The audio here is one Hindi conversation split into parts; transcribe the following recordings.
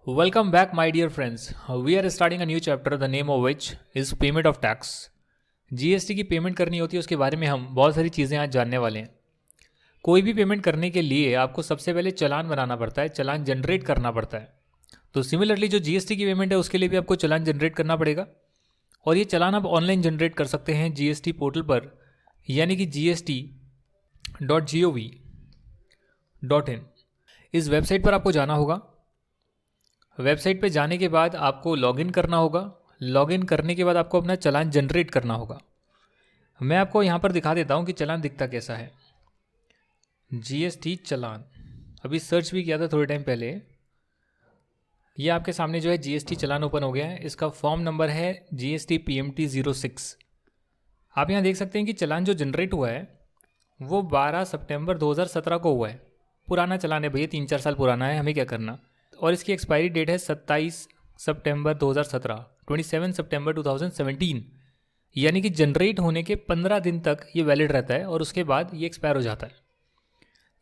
Welcome back, my dear friends. We are starting a new chapter, the name of which is payment of tax. GST की पेमेंट करनी होती है, उसके बारे में हम बहुत सारी चीज़ें आज जानने वाले हैं। कोई भी पेमेंट करने के लिए आपको सबसे पहले चालान बनाना पड़ता है, चालान जनरेट करना पड़ता है। तो सिमिलरली जो जीएसटी की पेमेंट है उसके लिए भी आपको चालान जनरेट करना पड़ेगा, और ये चालान आप ऑनलाइन जनरेट कर सकते हैं जीएसटी पोर्टल पर, यानी कि gst.gov.in। इस वेबसाइट पर आपको जाना होगा। वेबसाइट पे जाने के बाद आपको लॉगिन करना होगा। लॉगिन करने के बाद आपको अपना चालान जनरेट करना होगा। मैं आपको यहाँ पर दिखा देता हूँ कि चालान दिखता कैसा है। जीएसटी चालान, अभी सर्च भी किया था थोड़े टाइम पहले। ये आपके सामने जो है जीएसटी चालान ओपन हो गया है। इसका फॉर्म नंबर है GST PMT 06। आप यहाँ देख सकते हैं कि चालान जो जनरेट हुआ है वो 12 सितंबर 2017 को हुआ है। पुराना चालान है भैया, 3-4 साल पुराना है, हमें क्या करना। और इसकी एक्सपायरी डेट है 27 सितंबर 2017, 27 सितंबर 2017, यानी कि जनरेट होने के 15 दिन तक ये वैलिड रहता है और उसके बाद ये एक्सपायर हो जाता है।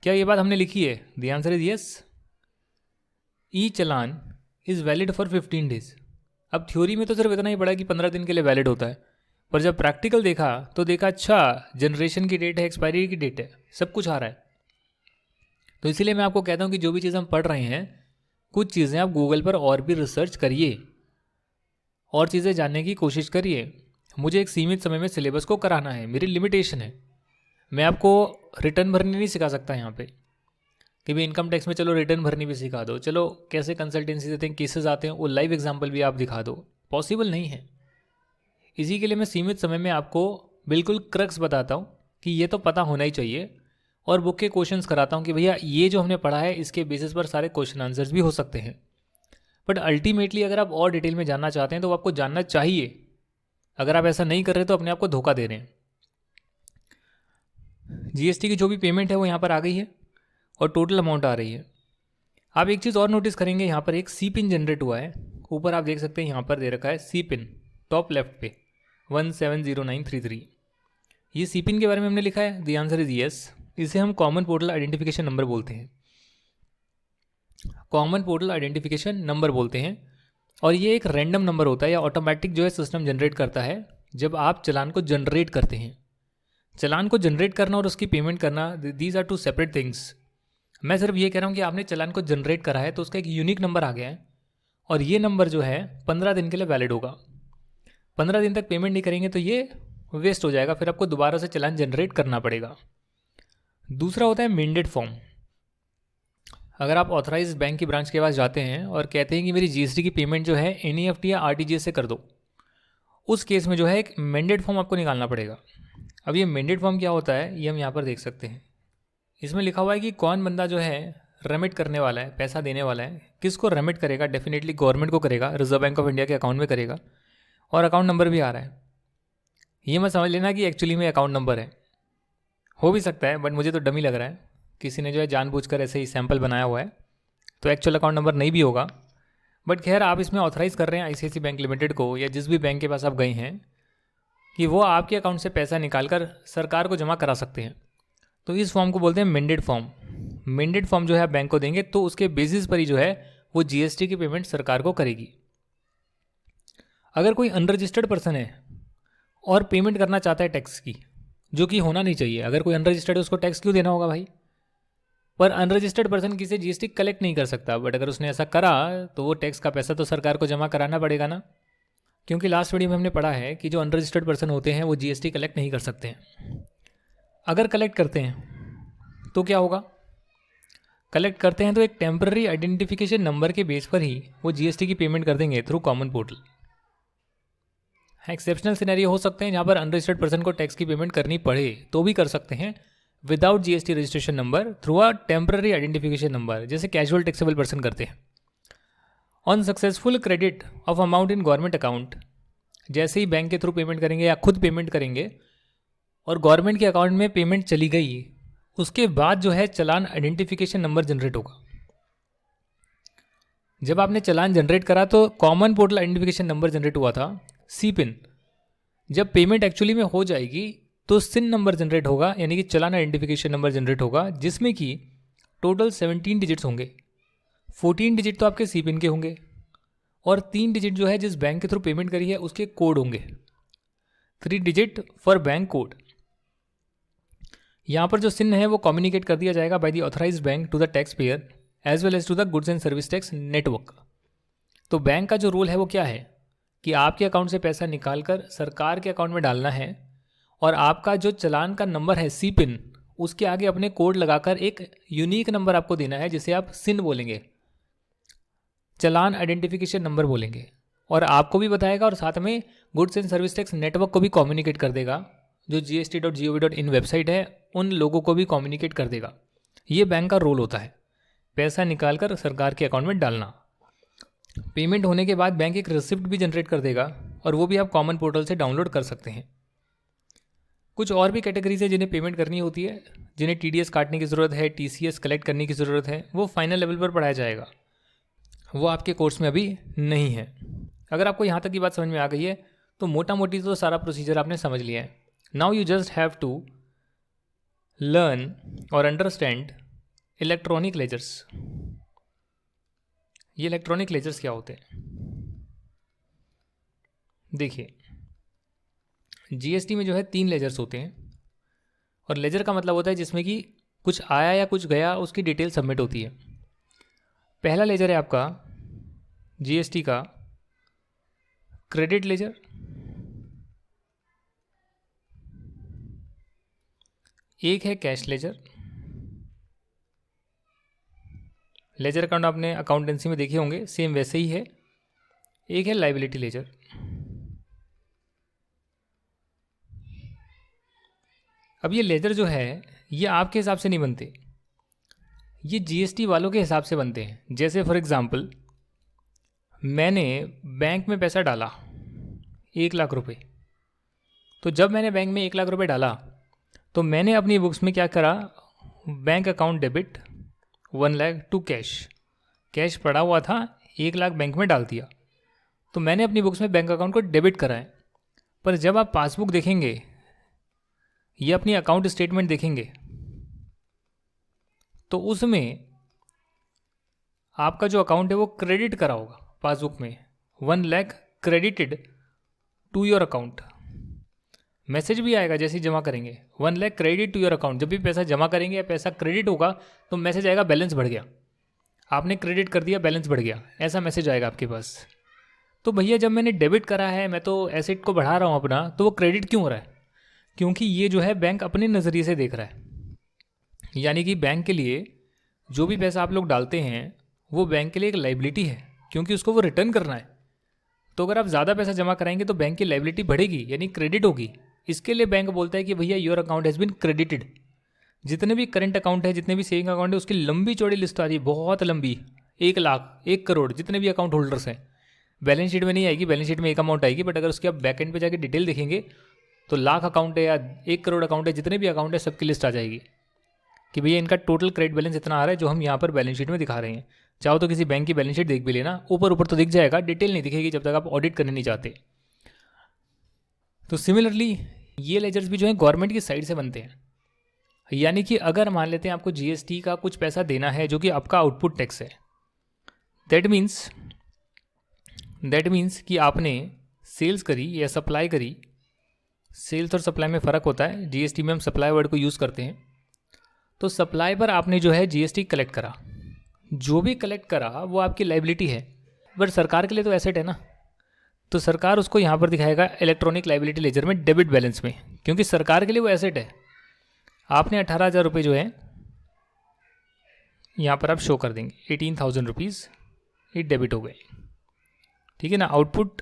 क्या ये बात हमने लिखी है? The answer is yes. E challan is valid for 15 days. अब थ्योरी में तो सिर्फ इतना ही पड़ा कि 15 दिन के लिए वैलिड होता है, पर जब प्रैक्टिकल देखा तो देखा अच्छा जनरेशन की डेट है, एक्सपायरी की डेट है, सब कुछ आ रहा है। तो इसीलिए मैं आपको कहता हूँ कि जो भी चीज़ हम पढ़ रहे हैं, कुछ चीज़ें आप गूगल पर और भी रिसर्च करिए और चीज़ें जानने की कोशिश करिए। मुझे एक सीमित समय में सिलेबस को कराना है, मेरी लिमिटेशन है। मैं आपको रिटर्न भरनी नहीं सिखा सकता यहाँ पे कि भाई इनकम टैक्स में चलो रिटर्न भरनी भी सिखा दो, चलो कैसे कंसल्टेंसी देते हैं, केसेस आते हैं, वो लाइव एग्जाम्पल भी आप दिखा दो, पॉसिबल नहीं है। इसी के लिए मैं सीमित समय में आपको बिल्कुल क्रक्स बताता हूँ कि ये तो पता होना ही चाहिए, और बुक के क्वेश्चंस कराता हूँ कि भैया ये जो हमने पढ़ा है इसके बेसिस पर सारे क्वेश्चन आंसर्स भी हो सकते हैं। बट अल्टीमेटली अगर आप और डिटेल में जानना चाहते हैं तो आपको जानना चाहिए। अगर आप ऐसा नहीं कर रहे तो अपने आप को धोखा दे रहे हैं। जीएसटी की जो भी पेमेंट है वो यहाँ पर आ गई है और टोटल अमाउंट आ रही है। आप एक चीज़ और नोटिस करेंगे, यहाँ पर एक सी पिन जनरेट हुआ है। ऊपर आप देख सकते हैं यहाँ पर दे रखा है सी पिन, टॉप लेफ्ट पे 170933। ये सी पिन के बारे में हमने लिखा है। The answer is yes. इसे हम कॉमन पोर्टल आइडेंटिफिकेशन नंबर बोलते हैं। कॉमन पोर्टल आइडेंटिफिकेशन नंबर बोलते हैं, और ये एक रैंडम नंबर होता है या ऑटोमेटिक जो है सिस्टम जनरेट करता है जब आप चालान को जनरेट करते हैं। चालान को जनरेट करना और उसकी पेमेंट करना, these are two separate things. मैं सिर्फ ये कह रहा हूँ कि आपने चालान को जनरेट करा है तो उसका एक यूनिक नंबर आ गया है, और ये नंबर जो है 15 दिन के लिए वैलिड होगा। 15 दिन तक पेमेंट नहीं करेंगे तो ये वेस्ट हो जाएगा, फिर आपको दोबारा से चालान जनरेट करना पड़ेगा। दूसरा होता है मेंडेड फॉर्म। अगर आप ऑथराइज बैंक की ब्रांच के पास जाते हैं और कहते हैं कि मेरी जीएसटी की पेमेंट जो है एनईएफटी या आरटीजीएस से कर दो, उस केस में जो है एक मेंडेड फॉर्म आपको निकालना पड़ेगा। अब ये मेंडेड फॉर्म क्या होता है ये हम यहाँ पर देख सकते हैं। इसमें लिखा हुआ है कि कौन बंदा जो है रेमिट करने वाला है, पैसा देने वाला है, किसको रेमिट करेगा। डेफिनेटली गवर्नमेंट को करेगा, रिजर्व बैंक ऑफ इंडिया के अकाउंट में करेगा, और अकाउंट नंबर भी आ रहा है। ये मत समझ लेना कि एक्चुअली में अकाउंट नंबर है, हो भी सकता है, बट मुझे तो डमी लग रहा है। किसी ने जो है जानबूझकर ऐसे ही सैंपल बनाया हुआ है, तो एक्चुअल अकाउंट नंबर नहीं भी होगा। बट खैर, आप इसमें ऑथराइज़ कर रहे हैं आईसीआईसी बैंक लिमिटेड को, या जिस भी बैंक के पास आप गए हैं, कि वो आपके अकाउंट से पैसा निकाल कर सरकार को जमा करा सकते हैं। तो इस फॉर्म को बोलते हैं मेंडेड फॉर्म। मेंडेड फॉर्म जो है आप बैंक को देंगे तो उसके बेसिस पर ही जो है वो जीएसटी की पेमेंट सरकार को करेगी। अगर कोई अनरजिस्टर्ड पर्सन है और पेमेंट करना चाहता है टैक्स की, जो कि होना नहीं चाहिए, अगर कोई अनरजिस्टर्ड है उसको टैक्स क्यों देना होगा भाई। पर अनरजिस्टर्ड पर्सन किसी जीएसटी कलेक्ट नहीं कर सकता, बट अगर उसने ऐसा करा तो वो टैक्स का पैसा तो सरकार को जमा कराना पड़ेगा ना। क्योंकि लास्ट वीडियो में हमने पढ़ा है कि जो अनरजिस्टर्ड पर्सन होते हैं वो जीएसटी कलेक्ट नहीं कर सकते हैं। अगर कलेक्ट करते हैं तो क्या होगा? कलेक्ट करते हैं तो एक टेम्पररी आइडेंटिफिकेशन नंबर के बेस पर ही वो जीएसटी की पेमेंट कर देंगे through common portal. Exceptional scenario हो सकते हैं जहाँ पर अनरजिस्टर्ड पर्सन को टैक्स की पेमेंट करनी पड़े, तो भी कर सकते हैं without GST registration number, through a temporary identification number, जैसे कैजुअल टैक्सेबल पर्सन करते हैं। On successful credit of amount in government account, जैसे ही बैंक के थ्रू पेमेंट करेंगे या खुद पेमेंट करेंगे और गवर्नमेंट के अकाउंट में पेमेंट चली गई, उसके बाद जो है चालान आइडेंटिफिकेशन नंबर जनरेट होगा। जब आपने चालान जनरेट करा तो common portal identification number generate हुआ था, सी पिन। जब पेमेंट एक्चुअली में हो जाएगी तो सिन नंबर जनरेट होगा, यानी कि चालान आइडेंटिफिकेशन नंबर जनरेट होगा, जिसमें कि टोटल 17 डिजिट्स होंगे। 14 डिजिट तो आपके सी पिन के होंगे और 3 डिजिट जो है जिस बैंक के थ्रू पेमेंट करी है उसके कोड होंगे, 3 डिजिट फॉर बैंक कोड। यहाँ पर जो सिन है वो कम्युनिकेट कर दिया जाएगा by the authorised bank to the taxpayer as well as to the goods and service tax network. तो बैंक का जो रोल है वो क्या है कि आपके अकाउंट से पैसा निकाल कर सरकार के अकाउंट में डालना है और आपका जो चालान का नंबर है सी पिन, उसके आगे अपने कोड लगाकर एक यूनिक नंबर आपको देना है जिसे आप सिन बोलेंगे, चालान आइडेंटिफिकेशन नंबर बोलेंगे। और आपको भी बताएगा और साथ में goods and service tax network को भी कम्युनिकेट कर देगा, जो gst.gov.in वेबसाइट है उन लोगों को भी कम्युनिकेट कर देगा। ये बैंक का रोल होता है, पैसा निकाल कर सरकार के अकाउंट में डालना। पेमेंट होने के बाद बैंक एक रिसिप्ट भी जनरेट कर देगा और वो भी आप कॉमन पोर्टल से डाउनलोड कर सकते हैं। कुछ और भी कैटेगरीज है जिन्हें पेमेंट करनी होती है, जिन्हें TDS काटने की ज़रूरत है, TCS कलेक्ट करने की ज़रूरत है, वो फाइनल लेवल पर पढ़ाया जाएगा, वो आपके कोर्स में अभी नहीं है। अगर आपको यहाँ तक की बात समझ में आ गई है तो मोटा मोटी तो सारा प्रोसीजर आपने समझ लिया है। Now you just have to learn और अंडरस्टैंड इलेक्ट्रॉनिक लेजर्स। ये इलेक्ट्रॉनिक लेजर्स क्या होते हैं? देखिए, GST में जो है 3 लेजर्स होते हैं और लेजर का मतलब होता है जिसमें कि कुछ आया या कुछ गया उसकी डिटेल सबमिट होती है। पहला लेजर है आपका GST का क्रेडिट लेजर, एक है कैश लेजर। लेजर अकाउंट आपने अकाउंटेंसी में देखे होंगे, सेम वैसे ही है। एक है लाइबिलिटी लेजर। अब ये लेजर जो है ये आपके हिसाब से नहीं बनते, ये GST वालों के हिसाब से बनते हैं। जैसे फॉर एग्ज़ाम्पल मैंने बैंक में पैसा डाला 1 लाख रुपए, तो जब मैंने बैंक में 1 लाख रुपए डाला तो मैंने अपनी बुक्स में क्या करा, bank account debit 1 lakh to cash पड़ा हुआ था, 1 लाख बैंक में डाल दिया, तो मैंने अपनी बुक्स में बैंक अकाउंट को डेबिट करा है। पर जब आप पासबुक देखेंगे ये अपनी अकाउंट स्टेटमेंट देखेंगे तो उसमें आपका जो अकाउंट है वो क्रेडिट करा होगा पासबुक में, 1 lakh credited to your account. Message भी आएगा जैसे ही जमा करेंगे, 1 lakh credit to your account. जब भी पैसा जमा करेंगे या पैसा क्रेडिट होगा तो मैसेज आएगा बैलेंस बढ़ गया, आपने क्रेडिट कर दिया बैलेंस बढ़ गया, ऐसा मैसेज आएगा आपके पास। तो भैया जब मैंने डेबिट करा है, मैं तो एसेट को बढ़ा रहा हूँ अपना, तो वो क्रेडिट क्यों हो रहा है? क्योंकि ये जो है बैंक अपने नज़रिए से देख रहा है। यानी कि बैंक के लिए जो भी पैसा आप लोग डालते हैं वो बैंक के लिए एक लाइबिलिटी है, क्योंकि उसको वो रिटर्न करना है। तो अगर आप ज़्यादा पैसा जमा कराएंगे तो बैंक की लाइबिलिटी बढ़ेगी, यानी क्रेडिट होगी। इसके लिए बैंक बोलता है कि भैया your account has been credited. जितने भी करंट अकाउंट है, जितने भी सेविंग अकाउंट है, उसकी लंबी चौड़ी लिस्ट आ रही है, बहुत लंबी, 1 लाख 1 करोड़ जितने भी अकाउंट होल्डर्स हैं। बैलेंस शीट में नहीं आएगी, बैलेंस शीट में एक अमाउंट आएगी, बट अगर उसके आप बैक एंड पे जाके डिटेल देखेंगे तो लाख अकाउंट है या 1 करोड़ अकाउंट है, जितने भी अकाउंट है सबकी लिस्ट आ जाएगी कि भैया इनका टोटल क्रेडिट बैलेंस इतना आ रहा है जो हम यहाँ पर बैलेंस शीट में दिखा रहे हैं। चाहो तो किसी बैंक की बैलेंस शीट देख भी लेना, ऊपर ऊपर तो दिख जाएगा, डिटेल नहीं दिखेगी जब तक आप ऑडिट करने नहीं जाते। तो सिमिलरली ये लेजर्स भी जो है गवर्नमेंट की साइड से बनते हैं। यानी कि अगर मान लेते हैं आपको GST का कुछ पैसा देना है जो कि आपका आउटपुट टैक्स है, दैट मीन्स कि आपने सेल्स करी या सप्लाई करी। सेल्स और सप्लाई में फ़र्क होता है, GST में हम सप्लाई वर्ड को यूज़ करते हैं। तो सप्लाई पर आपने जो है GST कलेक्ट करा, जो भी कलेक्ट करा वो आपकी लाइबिलिटी है, बट सरकार के लिए तो एसेट है ना, तो सरकार उसको यहाँ पर दिखाएगा इलेक्ट्रॉनिक लाइबिलिटी लेजर में डेबिट बैलेंस में, क्योंकि सरकार के लिए वो एसेट है। आपने 18,000 रुपये जो है यहाँ पर आप शो कर देंगे, 18,000 रुपीज़ ये डेबिट हो गए, ठीक है ना। आउटपुट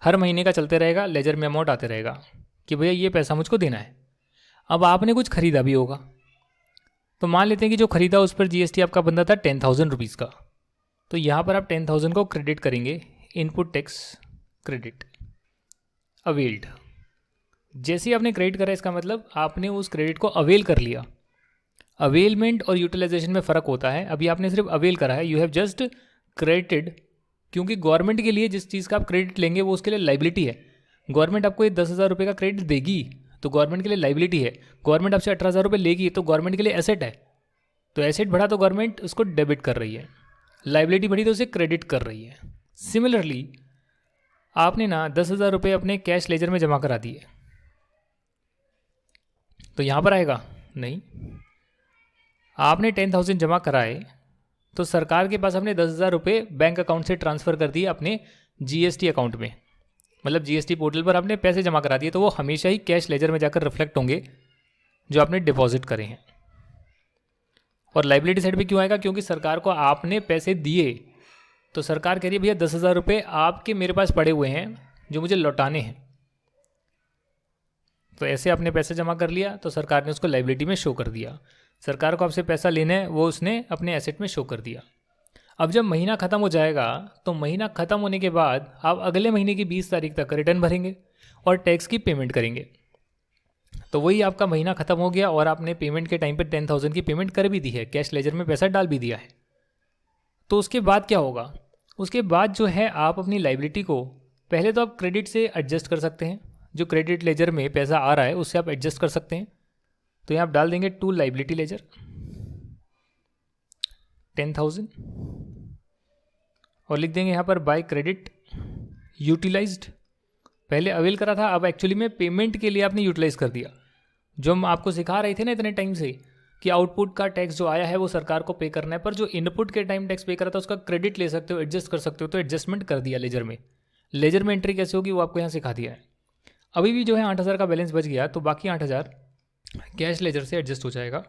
हर महीने का चलते रहेगा, लेजर में अमाउंट आते रहेगा कि भैया ये पैसा मुझको देना है। अब आपने कुछ खरीदा भी होगा, तो मान लेते हैं कि जो खरीदा उस पर GST आपका बंदा था 10,000 रुपीज़ का, तो यहाँ पर आप 10,000 को क्रेडिट करेंगे, इनपुट टैक्स क्रेडिट अवेल्ड। जैसे ही आपने क्रेडिट करा इसका मतलब आपने उस क्रेडिट को अवेल कर लिया। अवेलमेंट और यूटिलाइजेशन में फ़र्क होता है। अभी आपने सिर्फ अवेल करा है, यू हैव जस्ट क्रेडिटेड, क्योंकि गवर्नमेंट के लिए जिस चीज़ का आप क्रेडिट लेंगे वो उसके लिए लाइबिलिटी है। गवर्नमेंट आपको ये 10,000 रुपये का क्रेडिट देगी तो गवर्नमेंट के लिए लाइबिलिटी है। गवर्नमेंट आपसे 18,000 रुपये लेगी तो गवर्नमेंट के लिए एसेट है, तो एसेट बढ़ा तो गवर्नमेंट उसको डेबिट कर रही है, लाइबिलिटी बढ़ी तो उसे क्रेडिट कर रही है। सिमिलरली आपने ना 10,000 रुपये अपने कैश लेजर में जमा करा दिए, तो यहाँ पर आएगा नहीं। आपने 10,000 जमा कराए तो सरकार के पास आपने 10,000 रुपये बैंक अकाउंट से ट्रांसफ़र कर दिए अपने जीएसटी अकाउंट में, मतलब जीएसटी पोर्टल पर आपने पैसे जमा करा दिए, तो वो हमेशा ही कैश लेजर में जाकर रिफ्लेक्ट होंगे जो आपने डिपॉजिट करे हैं। और लाइबिलिटी साइड पे क्यों आएगा? क्योंकि सरकार को आपने पैसे दिए, तो सरकार कह रही है भैया 10,000 रुपये आपके मेरे पास पड़े हुए हैं जो मुझे लौटाने हैं। तो ऐसे आपने पैसे जमा कर लिया तो सरकार ने उसको लाइबिलिटी में शो कर दिया। सरकार को आपसे पैसा लेना है, वो उसने अपने एसेट में शो कर दिया। अब जब महीना ख़त्म हो जाएगा तो महीना ख़त्म होने के बाद आप अगले महीने की 20 तारीख तक रिटर्न भरेंगे और टैक्स की पेमेंट करेंगे। तो वही आपका महीना ख़त्म हो गया और आपने पेमेंट के टाइम पे 10,000 की पेमेंट कर भी दी है, कैश लेजर में पैसा डाल भी दिया है। तो उसके बाद क्या होगा? उसके बाद जो है आप अपनी लाइबिलिटी को पहले तो आप क्रेडिट से एडजस्ट कर सकते हैं, जो क्रेडिट लेजर में पैसा आ रहा है उससे आप एडजस्ट कर सकते हैं। तो यहाँ आप डाल देंगे टू लाइबिलिटी लेजर 10,000 और लिख देंगे यहाँ पर बाय क्रेडिट यूटिलाइज्ड। पहले अवेल करा था, अब एक्चुअली में पेमेंट के लिए आपने यूटिलाइज कर दिया। जो हम आपको सिखा रहे थे ना इतने टाइम से कि आउटपुट का टैक्स जो आया है वो सरकार को पे करना है, पर जो इनपुट के टाइम टैक्स पे करा था उसका क्रेडिट ले सकते हो, एडजस्ट कर सकते हो, तो एडजस्टमेंट कर दिया लेजर में। लेजर में एंट्री कैसे होगी वो आपको यहाँ सिखा दिया है। अभी भी जो है 8,000 का बैलेंस बच गया, तो बाकी 8,000 कैश लेजर से एडजस्ट हो जाएगा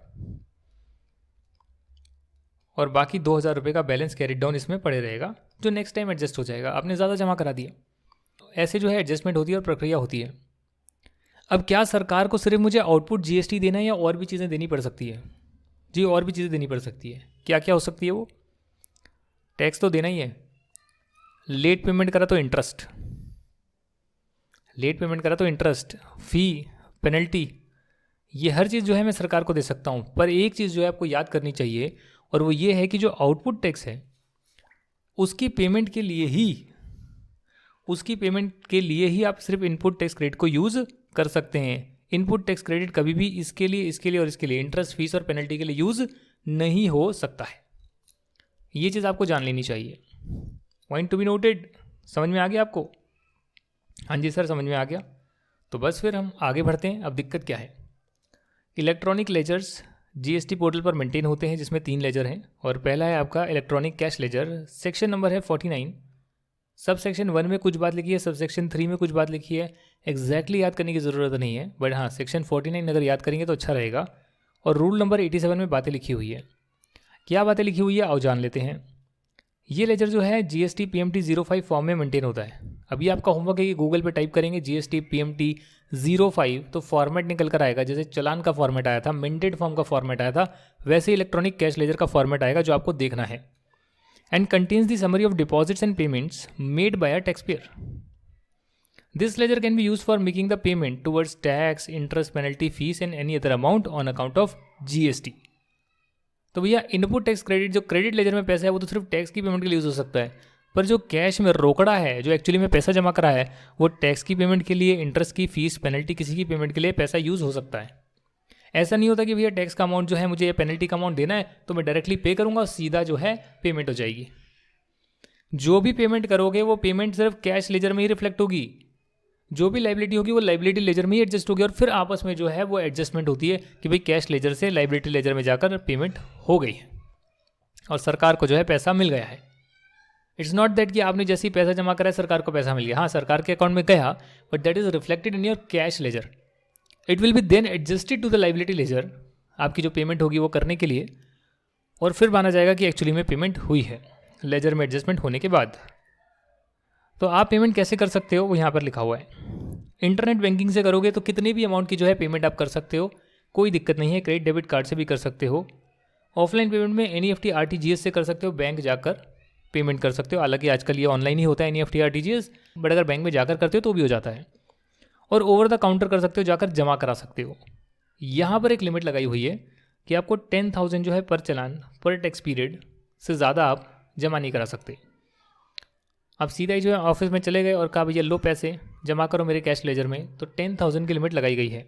और बाकी 2,000 रुपये का बैलेंस कैरी डाउन इसमें पड़े रहेगा, जो नेक्स्ट टाइम एडजस्ट हो जाएगा। आपने ज़्यादा जमा करा दिया। ऐसे जो है एडजस्टमेंट होती है और प्रक्रिया होती है। अब क्या सरकार को सिर्फ मुझे आउटपुट जीएसटी देना है या और भी चीज़ें देनी पड़ सकती है? जी और भी चीज़ें देनी पड़ सकती है। क्या क्या हो सकती है? वो टैक्स तो देना ही है, लेट पेमेंट करा तो इंटरेस्ट, लेट पेमेंट करा तो इंटरेस्ट, फ़ी, पेनल्टी, ये हर चीज़ जो है मैं सरकार को दे सकता हूँ। पर एक चीज़ जो है आपको याद करनी चाहिए और वो ये है कि जो आउटपुट टैक्स है उसकी पेमेंट के लिए ही आप सिर्फ इनपुट टैक्स क्रेडिट को यूज़ कर सकते हैं। इनपुट टैक्स क्रेडिट कभी भी इसके लिए और इसके लिए इंटरेस्ट, फीस और पेनल्टी के लिए यूज़ नहीं हो सकता है। ये चीज़ आपको जान लेनी चाहिए। Point to be noted. समझ में आ गया आपको? हाँ जी सर समझ में आ गया। तो बस फिर हम आगे बढ़ते हैं। अब दिक्कत क्या है? इलेक्ट्रॉनिक लेजर्स जीएसटी पोर्टल पर मेंटेन होते हैं, जिसमें 3 लेजर हैं और पहला है आपका electronic cash laser. Section number है 49। सब सेक्शन 1 में कुछ बात लिखी है, सब सेक्शन 3 में कुछ बात लिखी है। एग्जैक्टली याद करने की ज़रूरत नहीं है, बट हाँ सेक्शन 49 अगर याद करेंगे तो अच्छा रहेगा। और रूल नंबर 87 में बातें लिखी हुई है। क्या बातें लिखी हुई है आओ जान लेते हैं। ये लेजर जो है जीएसटी पीएमटी 05 फॉर्म में मेंटेन होता है। अभी आपका होमवर्क है कि गूगल पे टाइप करेंगे जीएसटी पीएमटी 05 तो फॉर्मेट निकल कर आएगा। जैसे चलान का फॉर्मेट आया था, मिंटेड फॉर्म का फॉर्मेट आया था, वैसे इलेक्ट्रॉनिक कैश लेजर का फॉर्मेट आएगा जो आपको देखना है। And contains the summary of deposits and payments made by a taxpayer. This ledger can be use for making the payment towards tax, interest, penalty, fees and any other amount on account of GST. तो भैया इनपुट टैक्स क्रेडिट, जो क्रेडिट लेजर में पैसा है वो तो सिर्फ टैक्स की पेमेंट के लिए यूज़ हो सकता है, पर जो कैश में रोकड़ा है, जो एक्चुअली में पैसा जमा करा है, वो टैक्स की पेमेंट के लिए, इंटरेस्ट की, फीस, पेनल्टी, किसी की पेमेंट के लिए पैसा यूज़ हो सकता है। ऐसा नहीं होता कि भैया टैक्स का अमाउंट जो है मुझे पेनल्टी का अमाउंट देना है तो मैं डायरेक्टली पे करूँगा और सीधा जो है पेमेंट हो जाएगी। जो भी पेमेंट करोगे वो पेमेंट सिर्फ कैश लेजर में ही रिफ्लेक्ट होगी। जो भी लाइबिलिटी होगी वो लाइबिलिटी लेजर में ही एडजस्ट होगी और फिर आपस में जो है वो एडजस्टमेंट होती है कि भाई कैश लेजर से लाइबिलिटी लेजर में जाकर पेमेंट हो गई है और सरकार को जो है पैसा मिल गया है। इट्स नॉट दैट कि आपने जैसे ही पैसा जमा करा है सरकार को पैसा मिल गया। हाँ सरकार के अकाउंट में गया, but that is reflected in your cash ledger. It will be then adjusted to the liability ledger, आपकी जो पेमेंट होगी वो करने के लिए, और फिर माना जाएगा कि एक्चुअली में पेमेंट हुई है लेजर में एडजस्टमेंट होने के बाद। तो आप पेमेंट कैसे कर सकते हो वो यहाँ पर लिखा हुआ है। इंटरनेट बैंकिंग से करोगे तो कितने भी अमाउंट की जो है पेमेंट आप कर सकते हो, कोई दिक्कत नहीं है। क्रेडिट डेबिट कार्ड से भी कर सकते हो। ऑफलाइन पेमेंट में एनईएफटी आरटीजीएस से कर सकते हो, बैंक जाकर पेमेंट कर सकते हो। हालांकि आजकल ये ऑनलाइन ही होता है एनईएफटी आरटीजीएस, बट अगर बैंक में जाकर करते हो तो भी हो जाता है। और ओवर द काउंटर कर सकते हो, जाकर जमा करा सकते हो। यहाँ पर एक लिमिट लगाई हुई है कि आपको 10,000 जो है पर चलान पर टैक्स पीरियड से ज़्यादा आप जमा नहीं करा सकते। आप सीधा ही जो है ऑफिस में चले गए और कहा भैया लो पैसे जमा करो मेरे कैश लेजर में, तो 10,000 की लिमिट लगाई गई है।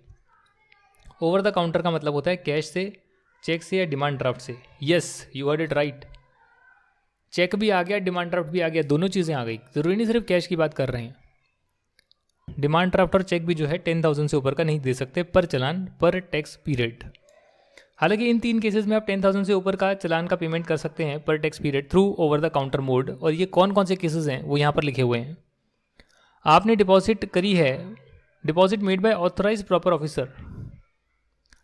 ओवर द काउंटर का मतलब होता है कैश से, चेक से या डिमांड ड्राफ्ट से। Yes, you heard it right. Cheque भी आ गया, डिमांड ड्राफ्ट भी आ गया, दोनों चीज़ें आ गई। ज़रूरी नहीं सिर्फ कैश की बात कर रहे हैं। डिमांड ड्राफ्ट और चेक भी जो है 10,000 से ऊपर का नहीं दे सकते पर चालान, पर टैक्स पीरियड। हालांकि इन 3 केसेस में आप 10,000 से ऊपर का चालान का पेमेंट कर सकते हैं पर tax period through over the counter mode. और ये कौन कौन से केसेस हैं वो यहाँ पर लिखे हुए हैं। आपने डिपॉजिट करी है, deposit made by authorise proper officer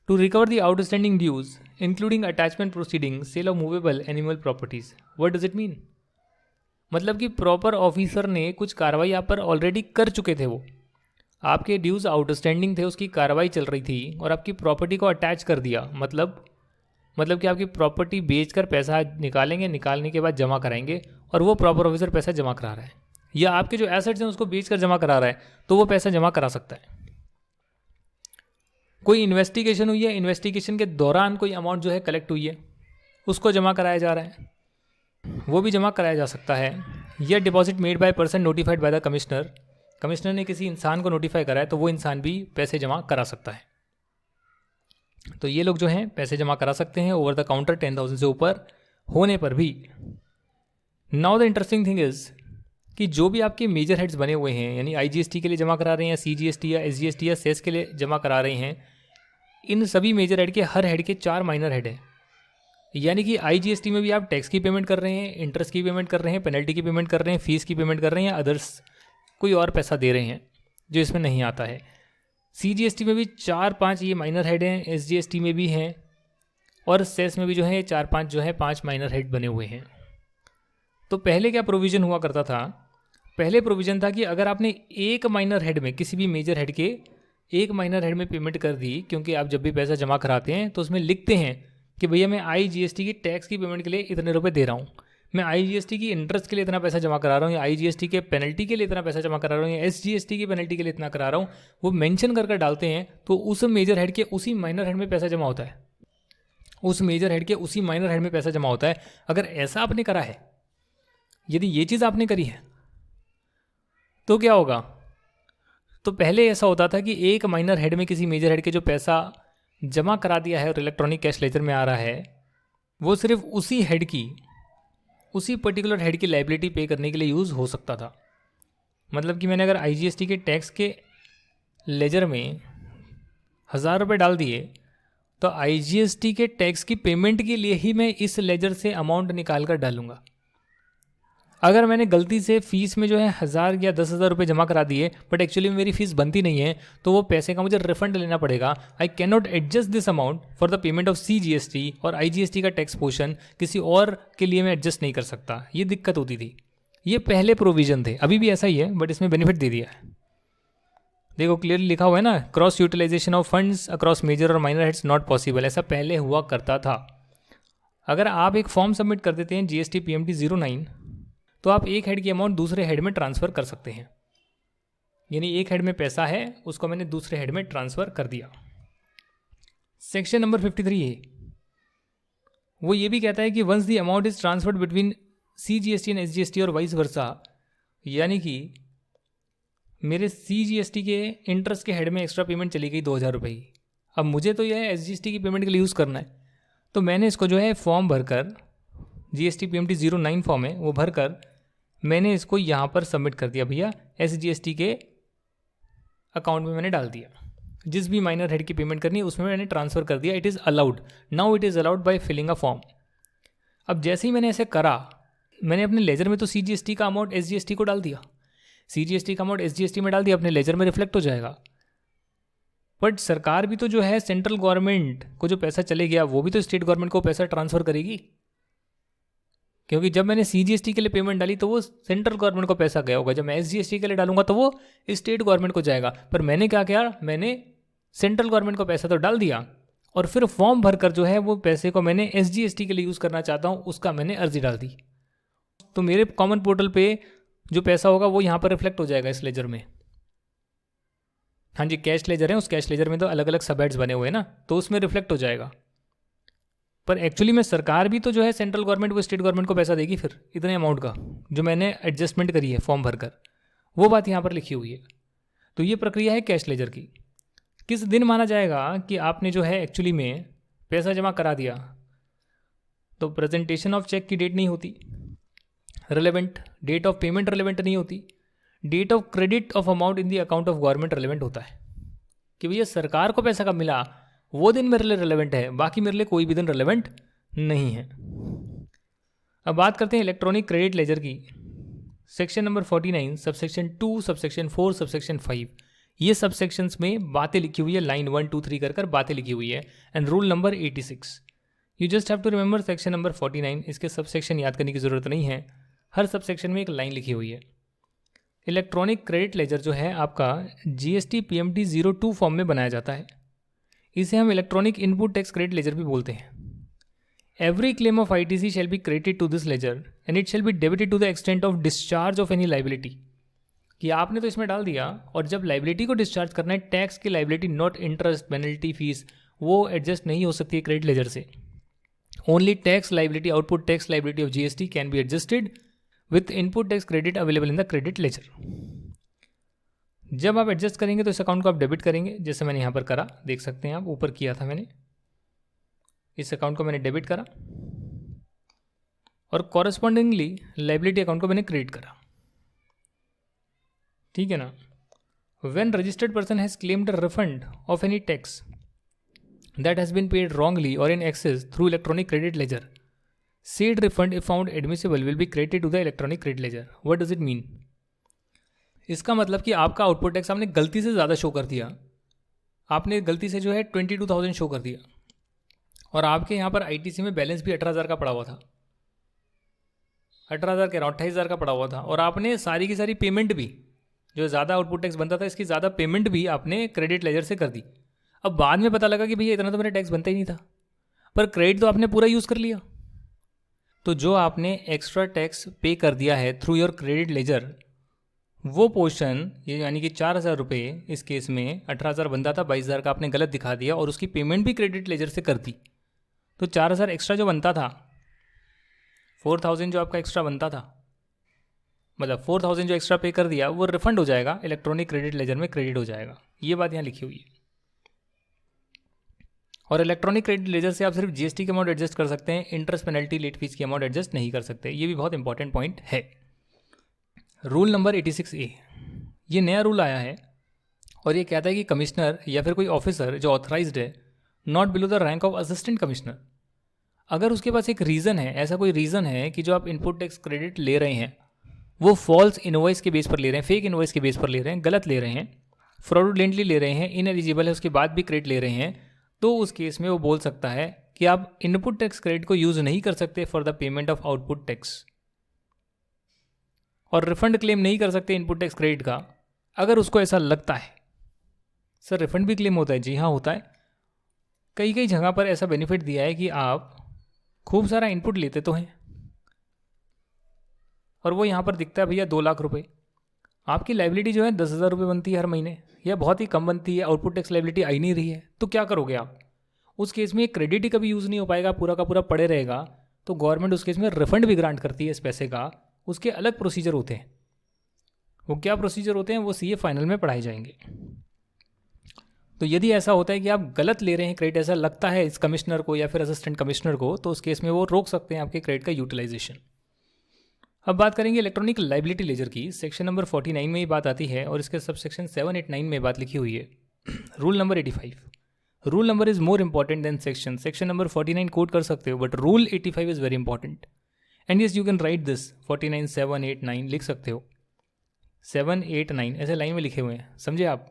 to recover the outstanding dues including attachment proceeding, sale of movable animal properties. What does it mean? मतलब कि प्रॉपर ऑफिसर ने कुछ कार्रवाई आप पर ऑलरेडी कर चुके थे, वो आपके ड्यूज आउटस्टैंडिंग थे, उसकी कार्रवाई चल रही थी और आपकी प्रॉपर्टी को अटैच कर दिया। मतलब कि आपकी प्रॉपर्टी बेचकर पैसा निकालेंगे, निकालने के बाद जमा कराएंगे और वो प्रॉपर ऑफिसर पैसा जमा करा रहा है, या आपके जो एसेट्स हैं उसको बेचकर जमा करा रहा है, तो वो पैसा जमा करा सकता है। कोई इन्वेस्टिगेशन हुई है, इन्वेस्टिगेशन के दौरान कोई अमाउंट जो है कलेक्ट हुई है, उसको जमा कराया जा रहा है, वो भी जमा कराया जा सकता है। यह deposit made by person notified by the commissioner, commissioner ने किसी इंसान को नोटिफाई करा है तो वो इंसान भी पैसे जमा करा सकता है। तो ये लोग जो हैं पैसे जमा करा सकते हैं ओवर द काउंटर 10,000 से ऊपर होने पर भी। Now the interesting thing is कि जो भी आपके मेजर हेड्स बने हुए हैं, यानी IGST के लिए जमा करा रहे हैं, CGST या SGST या सेस के लिए जमा करा रहे हैं, इन सभी मेजर हेड के हर हेड के 4 माइनर हेड हैं। यानी कि IGST में भी आप टैक्स की पेमेंट कर रहे हैं, इंटरेस्ट की पेमेंट कर रहे हैं, पेनल्टी की पेमेंट कर रहे हैं, फीस की पेमेंट कर रहे हैं, या अदर्स कोई और पैसा दे रहे हैं जो इसमें नहीं आता है। CGST में भी 4-5 ये माइनर हेड हैं, SGST में भी हैं, और सेस में भी जो है 4-5 जो है 5 माइनर हेड बने हुए हैं। तो पहले क्या प्रोविज़न हुआ करता था? पहले प्रोविज़न था कि अगर आपने एक माइनर हेड में, किसी भी मेजर हेड के एक माइनर हेड में पेमेंट कर दी, क्योंकि आप जब भी पैसा जमा कराते हैं तो उसमें लिखते हैं कि भैया मैं IGST की टैक्स की पेमेंट के लिए इतने रुपए दे रहा हूँ, मैं IGST की इंटरेस्ट के लिए इतना पैसा जमा करा रहा हूँ, या IGST के पेनल्टी के लिए इतना पैसा जमा करा रहा हूँ, या SGST की पेनल्टी के लिए इतना करा रहा हूँ, वो मेंशन कर डालते हैं। तो उस मेजर हेड के उसी माइनर हेड में पैसा जमा होता है, उस मेजर हेड के उसी माइनर हेड में पैसा जमा होता है। अगर ऐसा आपने करा है, यदि ये चीज़ आपने करी है, तो क्या होगा? तो पहले ऐसा होता था कि एक माइनर हेड में किसी मेजर हेड के जो पैसा जमा करा दिया है और इलेक्ट्रॉनिक कैश लेजर में आ रहा है, वो सिर्फ उसी हेड की, उसी पर्टिकुलर हेड की लाइबिलिटी पे करने के लिए यूज़ हो सकता था। मतलब कि मैंने अगर IGST के टैक्स के लेजर में 1,000 रुपये डाल दिए, तो IGST के टैक्स की पेमेंट के लिए ही मैं इस लेजर से अमाउंट निकाल कर डालूंगा। अगर मैंने गलती से फ़ीस में जो है 1,000 या 10,000 रुपये जमा करा दिए, बट एक्चुअली मेरी फ़ीस बनती नहीं है, तो वो पैसे का मुझे रिफंड लेना पड़ेगा। I can not adjust this amount for the payment of CGST, और IGST का टैक्स पोर्शन किसी और के लिए मैं एडजस्ट नहीं कर सकता। ये दिक्कत होती थी। ये पहले प्रोविज़न थे, अभी भी ऐसा ही है, बट इसमें बेनिफिट दे दिया है। देखो क्लियरली लिखा हुआ है ना, cross utilisation of funds across major और माइनर हेड्स नॉट पॉसिबल। ऐसा पहले हुआ करता था। अगर आप एक फॉर्म सबमिट कर देते हैं GST PMT 09, तो आप एक हेड की अमाउंट दूसरे हेड में ट्रांसफ़र कर सकते हैं। यानी एक हेड में पैसा है, उसको मैंने दूसरे हेड में ट्रांसफ़र कर दिया। सेक्शन नंबर 53A वो ये भी कहता है कि once the amount is transferred between CGST and SGST और वाइस वर्सा, यानी कि मेरे CGST के इंटरेस्ट के हेड में एक्स्ट्रा पेमेंट चली गई 2,000 रुपये की। अब मुझे तो यह SGST की पेमेंट के लिए यूज़ करना है, तो मैंने इसको जो है फॉर्म भरकर, GST PMT 09 फॉर्म है, वो भरकर मैंने इसको यहाँ पर सबमिट कर दिया। भैया SGST के अकाउंट में मैंने डाल दिया, जिस भी माइनर हेड की पेमेंट करनी है उसमें मैंने ट्रांसफ़र कर दिया। It is allowed, now it is allowed by filling a form. अब जैसे ही मैंने ऐसे करा, मैंने अपने लेजर में तो CGST का अमाउंट SGST को डाल दिया, CGST का अमाउंट SGST में डाल दिया, अपने लेजर में रिफ्लेक्ट हो जाएगा। बट सरकार भी तो जो है, सेंट्रल गवर्नमेंट को जो पैसा चले गया वो भी तो स्टेट गवर्नमेंट को पैसा ट्रांसफ़र करेगी, क्योंकि जब मैंने CGST के लिए पेमेंट डाली तो वो सेंट्रल गवर्नमेंट को पैसा गया होगा, जब मैं SGST के लिए डालूंगा तो वो स्टेट गवर्नमेंट को जाएगा। पर मैंने क्या किया, मैंने सेंट्रल गवर्नमेंट को पैसा तो डाल दिया, और फिर फॉर्म भरकर जो है वो पैसे को मैंने SGST के लिए यूज़ करना चाहता हूँ, उसका मैंने अर्जी डाल दी। तो मेरे कॉमन पोर्टल पे जो पैसा होगा वो यहाँ पर रिफ्लेक्ट हो जाएगा इस लेजर में। हाँ जी, कैश लेजर है, उस कैश लेजर में तो अलग अलग सब हेड्स बने हुए हैं ना, तो उसमें रिफ्लेक्ट हो जाएगा। पर एक्चुअली में सरकार भी तो जो है सेंट्रल गवर्नमेंट वो स्टेट गवर्नमेंट को पैसा देगी फिर इतने अमाउंट का, जो मैंने एडजस्टमेंट करी है फॉर्म भरकर, वो बात यहाँ पर लिखी हुई है। तो ये प्रक्रिया है कैश लेजर की। किस दिन माना जाएगा कि आपने जो है एक्चुअली में पैसा जमा करा दिया? तो प्रेजेंटेशन ऑफ चेक की डेट नहीं होती relevant, date of payment relevant नहीं होती, date of credit of amount in the account of government relevant होता है कि भैया सरकार को पैसा कब मिला, वो दिन मेरे लिए रिलेवेंट है, बाकी मेरे लिए कोई भी दिन रिलेवेंट नहीं है। अब बात करते हैं इलेक्ट्रॉनिक क्रेडिट लेजर की। Section number 49 subsection 2 subsection 4 subsection 5 ये सबसेक्शंस में बातें लिखी हुई है, लाइन 1 2 3 कर बातें लिखी हुई है। And rule number 86, you just have to remember section number 49। इसके सबसेक्शन याद करने की ज़रूरत नहीं है, हर सबसेक्शन में एक लाइन लिखी हुई है। इलेक्ट्रॉनिक क्रेडिट लेजर जो है आपका GST PMT 02 फॉर्म में बनाया जाता है। इसे हम electronic input tax credit ledger भी बोलते हैं। Every claim of ITC shall be credited to this ledger and it shall be debited to the extent of discharge of any liability, कि आपने तो इसमें डाल दिया और जब लाइबिलिटी को डिस्चार्ज करना है, टैक्स की liability not interest penalty fees, वो एडजस्ट नहीं हो सकती है क्रेडिट लेजर से। Only tax liability, output tax liability of GST can be adjusted with input tax credit available in the credit ledger. जब आप एडजस्ट करेंगे तो इस अकाउंट को आप डेबिट करेंगे, जैसे मैंने यहाँ पर करा, देख सकते हैं आप, ऊपर किया था मैंने, इस अकाउंट को मैंने डेबिट करा और कॉरस्पॉन्डिंगली लाइबिलिटी अकाउंट को मैंने क्रेडिट करा। ठीक है ना। When registered person has claimed a refund of any tax that has been paid wrongly और in excess through electronic credit ledger, said refund if found admissible will be credited to the electronic credit ledger. What does it mean? इसका मतलब कि आपका आउटपुट टैक्स आपने गलती से ज़्यादा शो कर दिया, आपने गलती से जो है 22,000 शो कर दिया और आपके यहाँ पर ITC में बैलेंस भी 18,000 का पड़ा हुआ था, 18,000 के 28,000 का पड़ा हुआ था, और आपने सारी की सारी पेमेंट भी, जो ज़्यादा आउटपुट टैक्स बनता था इसकी ज़्यादा पेमेंट भी आपने क्रेडिट लेजर से कर दी। अब बाद में पता लगा कि भैया इतना तो मेरा टैक्स बनता ही नहीं था, पर क्रेडिट तो आपने पूरा यूज़ कर लिया। तो जो आपने एक्स्ट्रा टैक्स पे कर दिया है थ्रू योर क्रेडिट लेजर, वो पोर्शन, ये यानी कि 4,000 रुपये, इस केस में 18,000 बनता था, 22,000 का आपने गलत दिखा दिया और उसकी पेमेंट भी क्रेडिट लेजर से कर दी। तो 4,000 एक्स्ट्रा जो बनता था, 4,000 जो आपका एक्स्ट्रा बनता था, मतलब 4,000 जो एक्स्ट्रा पे कर दिया, वो रिफंड हो जाएगा, इलेक्ट्रॉनिक क्रेडिट लेजर में क्रेडिट हो जाएगा। ये बात यहाँ लिखी हुई है। और इलेक्ट्रॉनिक क्रेडिट लेजर से आप सिर्फ GST की अमाउंट एडजस्ट कर सकते हैं, इंटरेस्ट पेनल्टी लेट फीस की अमाउंट एडजस्ट नहीं कर सकते। ये भी बहुत इंपॉर्टेंट पॉइंट है। रूल नंबर 86A, ये नया रूल आया है और ये कहता है कि कमिश्नर या फिर कोई ऑफिसर जो ऑथराइज्ड है, not below the rank of assistant commissioner, अगर उसके पास एक रीज़न है, ऐसा कोई रीज़न है कि जो आप इनपुट टैक्स क्रेडिट ले रहे हैं वो फॉल्स इनवॉइस के बेस पर ले रहे हैं, फेक इनवॉइस के बेस पर ले रहे हैं, गलत ले रहे हैं, फ्रॉडुलेंटली ले रहे हैं, इनएलिजिबल है, उसके बाद भी क्रेडिट ले रहे हैं, तो उस केस में वो बोल सकता है कि आप इनपुट टैक्स क्रेडिट को यूज़ नहीं कर सकते for the payment of output tax, और रिफंड क्लेम नहीं कर सकते इनपुट टैक्स क्रेडिट का अगर उसको ऐसा लगता है। सर रिफंड भी क्लेम होता है? जी हाँ होता है। कई कई जगह पर ऐसा बेनिफिट दिया है कि आप खूब सारा इनपुट लेते तो हैं और वो यहाँ पर दिखता है भैया 2 लाख रुपए, आपकी लाइबिलिटी जो है 10,000 रुपये बनती है हर महीने या बहुत ही कम बनती है, आउटपुट टैक्स लाइबिलिटी आई नहीं रही है, तो क्या करोगे आप? उस केस में क्रेडिट ही कभी यूज़ नहीं हो पाएगा, पूरा का पूरा पड़े रहेगा। तो गवर्नमेंट उस केस में रिफंड भी ग्रांट करती है इस पैसे का, उसके अलग प्रोसीजर होते हैं। वो क्या प्रोसीजर होते हैं वो CA फाइनल में पढ़ाए जाएंगे। तो यदि ऐसा होता है कि आप गलत ले रहे हैं क्रेडिट, ऐसा लगता है इस कमिश्नर को या फिर असिस्टेंट कमिश्नर को, तो उस केस में वो रोक सकते हैं आपके क्रेडिट का यूटिलाइजेशन। अब बात करेंगे इलेक्ट्रॉनिक लाइबिलिटी लेजर की। सेक्शन नंबर 49 में ये बात आती है और इसके सब सेक्शन 7, 8, 9 में बात लिखी हुई है। Rule number 85, rule number is more important than section. Section number 49 quote कर सकते हो but rule 85 is very important and yes you can write this 49, 7, 8, 9 लिख सकते हो। 7, 8, 9 ऐसे लाइन में लिखे हुए हैं, समझे आप।